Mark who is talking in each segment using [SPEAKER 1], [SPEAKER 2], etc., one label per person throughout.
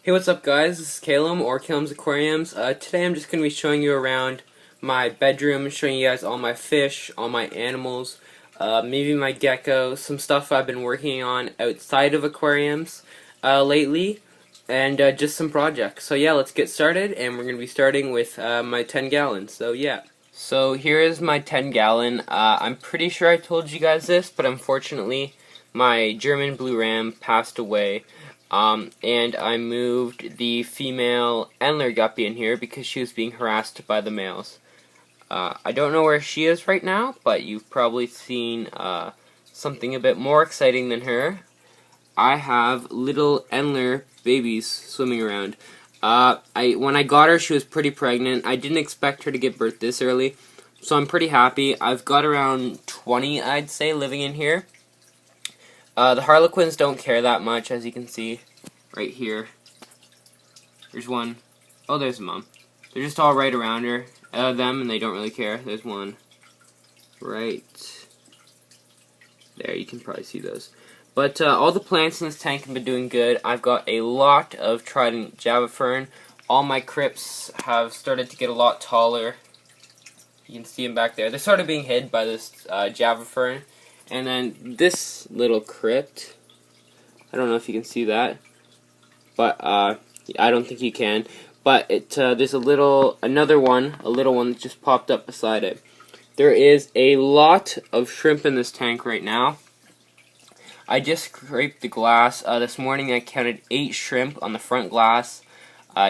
[SPEAKER 1] Hey, what's up guys? This is Kalem or Kalem's Aquariums. Today I'm just going to be showing you around my bedroom, showing you guys all my fish, all my animals, maybe my gecko, some stuff I've been working on outside of aquariums lately, and just some projects. So yeah, let's get started, and we're going to be starting with my 10 gallons. So yeah. So here is my 10 gallon. I'm pretty sure I told you guys this, but unfortunately my German blue ram passed away. And I moved the female Endler guppy in here because she was being harassed by the males. I don't know where she is right now, but you've probably seen something a bit more exciting than her. I have little Endler babies swimming around. When I got her, she was pretty pregnant. I didn't expect her to give birth this early, so I'm pretty happy. I've got around 20, I'd say, living in here. The Harlequins don't care that much, as you can see right here. There's one. Oh, there's a mom. They're just all right around her, them, and they don't really care. There's one right there. You can probably see those. But all the plants in this tank have been doing good. I've got a lot of trident Java fern. All my crypts have started to get a lot taller. You can see them back there. They're sort of being hid by this Java fern. And then this little crypt, I don't know if you can see that, but I don't think you can. But there's another one, a little one that just popped up beside it. There is a lot of shrimp in this tank right now. I just scraped the glass. This morning I counted 8 shrimp on the front glass,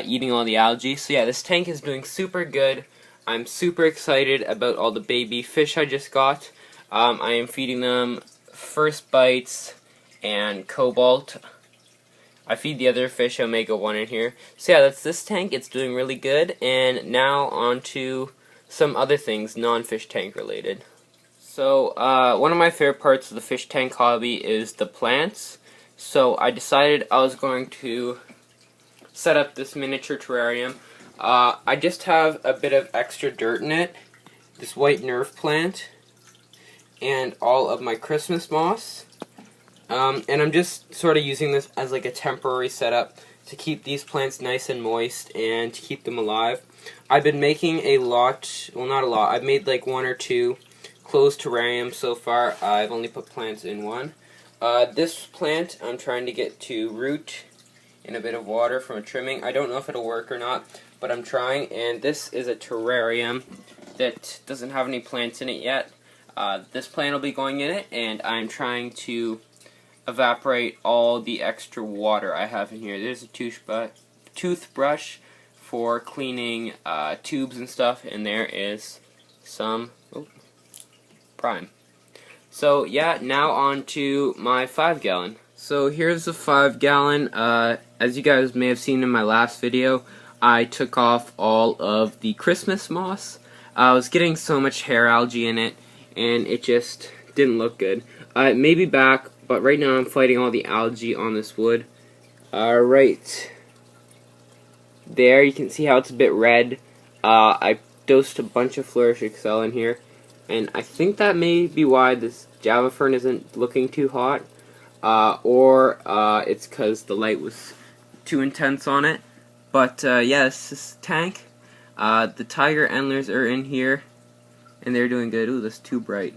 [SPEAKER 1] eating all the algae. So yeah, this tank is doing super good. I'm super excited about all the baby fish I just got. I am feeding them First Bites and Cobalt. I feed the other fish Omega 1 in here. So yeah, that's this tank. It's doing really good. And now on to some other things, non-fish tank related. So one of my favorite parts of the fish tank hobby is the plants. So I decided I was going to set up this miniature terrarium. I just have a bit of extra dirt in it. This white nerve plant. And all of my Christmas moss. And I'm just sort of using this as like a temporary setup to keep these plants nice and moist and to keep them alive. I've been making a lot, well not a lot, I've made like 1 or 2 closed terrariums so far. I've only put plants in one. This plant I'm trying to get to root in a bit of water from a trimming. I don't know if it'll work or not, but I'm trying. And this is a terrarium that doesn't have any plants in it yet. This plant will be going in it, and I'm trying to evaporate all the extra water I have in here. There's a toothbrush for cleaning tubes and stuff, and there is some prime. So yeah, now on to my 5 gallon. So here's the 5 gallon. As you guys may have seen in my last video, I took off all of the Christmas moss. I was getting so much hair algae in it, and it just didn't look good. It may be back, but right now I'm fighting all the algae on this wood. Right there, you can see how it's a bit red. I dosed a bunch of Flourish Excel in here, and I think that may be why this Java fern isn't looking too hot, or it's because the light was too intense on it. But yeah, this is the tank. The tiger endlers are in here, and they're doing good. Ooh, that's too bright.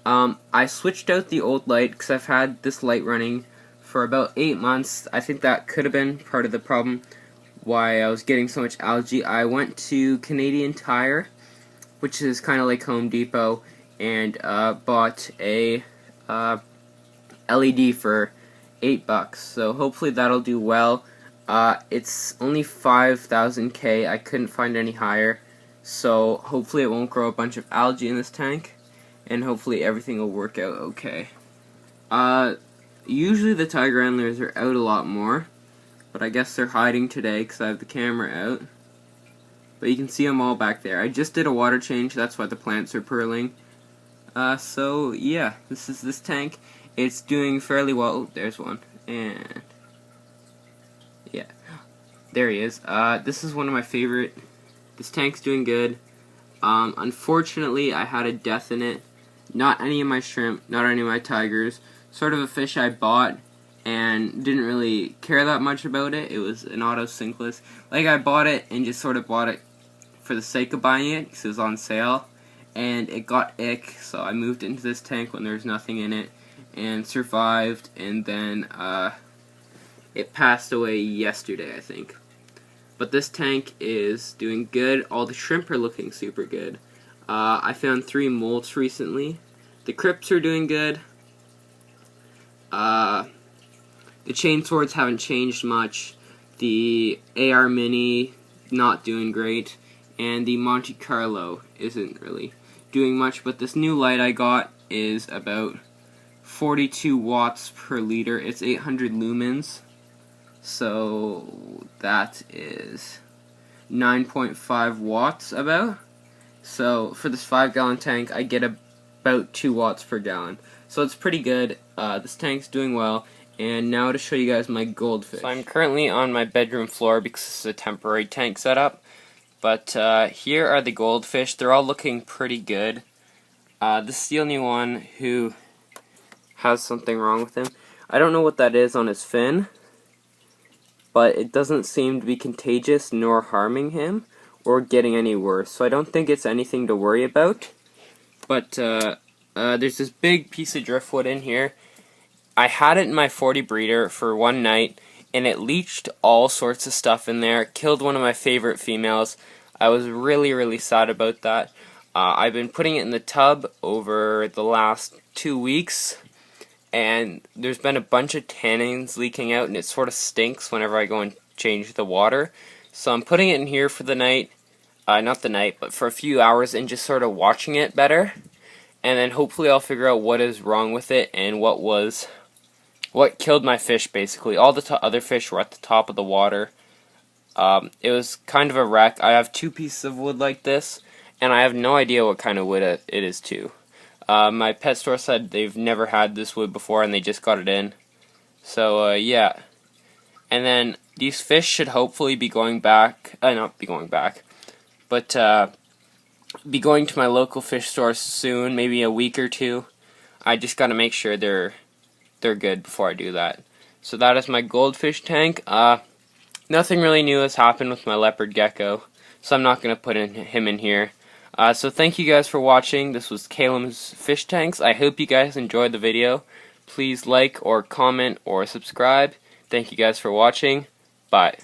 [SPEAKER 1] I switched out the old light because I've had this light running for about 8 months. I think that could have been part of the problem why I was getting so much algae. I went to Canadian Tire, which is kind of like Home Depot, and bought a LED for $8. So hopefully that'll do well. It's only 5,000 K. I couldn't find any higher. So hopefully it won't grow a bunch of algae in this tank, and hopefully everything will work out okay. Usually the tiger endlers are out a lot more, but I guess they're hiding today because I have the camera out. But you can see them all back there. I just did a water change, that's why the plants are pearling. So yeah, this is this tank. It's doing fairly well. Oh, there's one. And yeah, there he is. This is one of my favorite. This tank's doing good. Unfortunately, I had a death in it. Not any of my shrimp, not any of my tigers. Sort of a fish I bought and didn't really care that much about it. It was an auto sinkless. Like, I bought it and just sort of bought it for the sake of buying it because it was on sale, and it got ick, so I moved into this tank when there was nothing in it and survived, and then it passed away yesterday, I think. But this tank is doing good. All the shrimp are looking super good. I found 3 molts recently. The crypts are doing good. The chain swords haven't changed much. The AR Mini, not doing great. And the Monte Carlo isn't really doing much. But this new light I got is about 42 watts per liter. It's 800 lumens. So that is 9.5 watts about. So for this 5-gallon tank, I get about 2 watts per gallon. So it's pretty good. This tank's doing well. And now to show you guys my goldfish. So I'm currently on my bedroom floor because this is a temporary tank setup. But here are the goldfish. They're all looking pretty good. This is the only one who has something wrong with him. I don't know what that is on his fin, but it doesn't seem to be contagious nor harming him or getting any worse. So I don't think it's anything to worry about. But there's this big piece of driftwood in here. I had it in my 40 breeder for one night, and it leached all sorts of stuff in there. It killed one of my favorite females. I was really, really sad about that. I've been putting it in the tub over the last 2 weeks, and there's been a bunch of tannins leaking out, and it sort of stinks whenever I go and change the water. So I'm putting it in here for the night, not the night, but for a few hours, and just sort of watching it better. And then hopefully I'll figure out what is wrong with it and what killed my fish, basically. All the other fish were at the top of the water. It was kind of a wreck. I have 2 pieces of wood like this, and I have no idea what kind of wood it is too. My pet store said they've never had this wood before and they just got it in. So, yeah. And then these fish should hopefully be going back, not be going back, but be going to my local fish store soon, maybe a week or 2. I just gotta make sure they're good before I do that. So that is my goldfish tank. Nothing really new has happened with my leopard gecko, so I'm not gonna put him in here. So thank you guys for watching. This was KalemsFishtanks. I hope you guys enjoyed the video. Please like or comment or subscribe. Thank you guys for watching. Bye.